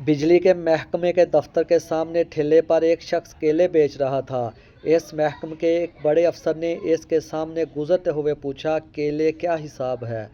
बिजली के महकमे के दफ्तर के सामने ठेले पर एक शख्स केले बेच रहा था। इस महकमे के एक बड़े अफसर ने इसके सामने गुजरते हुए पूछा, केले क्या हिसाब है?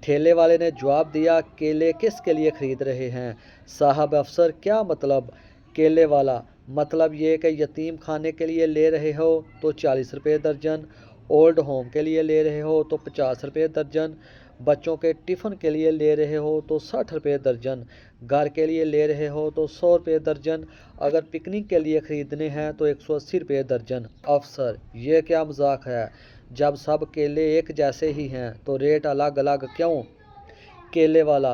ठेले वाले ने जवाब दिया, केले किसके लिए खरीद रहे हैं साहब? अफसर, क्या मतलब? केले वाला, मतलब ये कि यतीम खाने के लिए ले रहे हो तो 40 रुपये दर्जन, ओल्ड होम के लिए ले रहे हो तो 50 रुपये दर्जन, बच्चों के टिफ़िन के लिए ले रहे हो तो 60 रुपये दर्जन, घर के लिए ले रहे हो तो 100 रुपये दर्जन, अगर पिकनिक के लिए ख़रीदने हैं तो 180 रुपये दर्जन। अफसर, ये क्या मजाक है? जब सब केले एक जैसे ही हैं तो रेट अलग अलग क्यों? केले वाला,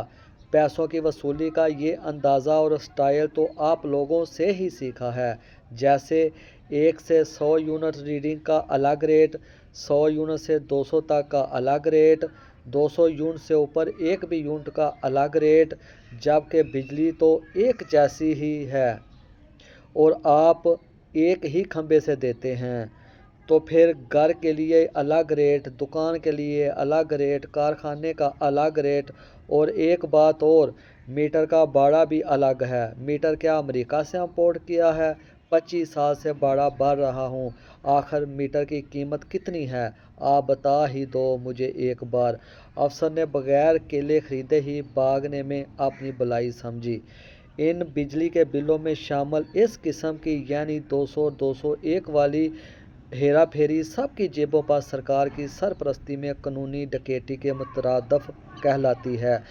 पैसों की वसूली का ये अंदाज़ा और स्टाइल तो आप लोगों से ही सीखा है। जैसे 1 से 100 यूनिट रीडिंग का अलग रेट, 100 यूनिट से 200 तक का अलग रेट, 200 यूनिट से ऊपर एक भी यूनिट का अलग रेट, जबकि बिजली तो एक जैसी ही है और आप एक ही खंभे से देते हैं। तो फिर घर के लिए अलग रेट, दुकान के लिए अलग रेट, कारखाने का अलग रेट। और एक बात और, मीटर का भाड़ा भी अलग है। मीटर क्या अमेरिका से इंपोर्ट किया है? 25 साल से भाड़ा भर रहा हूँ। आखिर मीटर की कीमत कितनी है? आप बता ही दो मुझे एक बार। अफसर ने बगैर केले खरीदे ही भागने में अपनी भलाई समझी। इन बिजली के बिलों में शामिल इस किस्म की यानी 200-201 वाली हेरा फेरी सबकी जेबों पर सरकार की सरपरस्ती में कानूनी डकैती के मुतरादफ कहलाती है,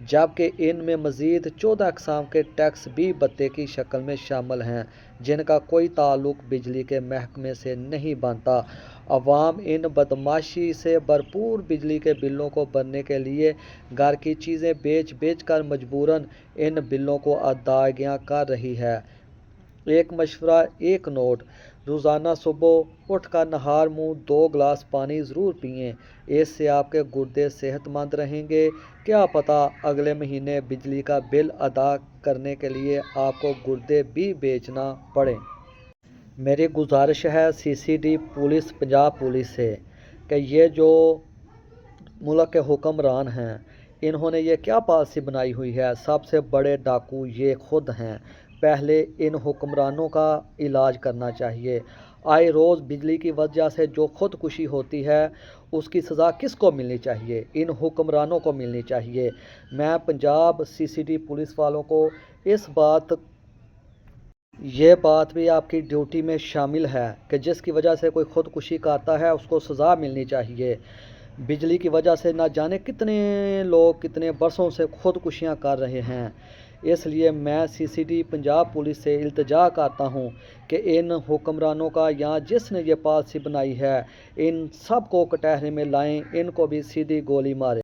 जबकि इनमें मज़ीद 14 अक़साम के टैक्स भी भत्ते की शक्ल में शामिल हैं, जिनका कोई ताल्लुक बिजली के महकमे से नहीं बनता। अवाम इन बदमाशी से भरपूर बिजली के बिलों को भरने के लिए घर की चीज़ें बेच बेच कर मजबूरन इन बिलों को अदायगियाँ कर रही है। एक मशवरा, एक नोट, रोज़ाना सुबह उठकर नहार मुँह 2 गिलास पानी ज़रूर पिएं। इससे आपके गुर्दे सेहतमंद रहेंगे। क्या पता अगले महीने बिजली का बिल अदा करने के लिए आपको गुर्दे भी बेचना पड़े। मेरी गुजारिश है सीसीडी पुलिस, पंजाब पुलिस से कि ये जो मुल्क के हुक्मरान हैं, इन्होंने ये क्या पॉलिसी बनाई हुई है? सबसे बड़े डाकू ये खुद हैं। पहले इन हुक्मरानों का इलाज करना चाहिए। आए रोज़ बिजली की वजह से जो खुदकुशी होती है उसकी सज़ा किसको मिलनी चाहिए? इन हुक्मरानों को मिलनी चाहिए। मैं पंजाब सीसीडी पुलिस वालों को ये बात भी आपकी ड्यूटी में शामिल है कि जिसकी वजह से कोई खुदकुशी करता है उसको सज़ा मिलनी चाहिए। बिजली की वजह से ना जाने कितने लोग कितने बरसों से खुदकुशियां कर रहे हैं। इसलिए मैं सीसीडी पंजाब पुलिस से इल्तिजा करता हूं कि इन हुक्मरानों का या जिसने ये पॉलिसी बनाई है, इन सब को कटहरे में लाएं, इनको भी सीधी गोली मारें।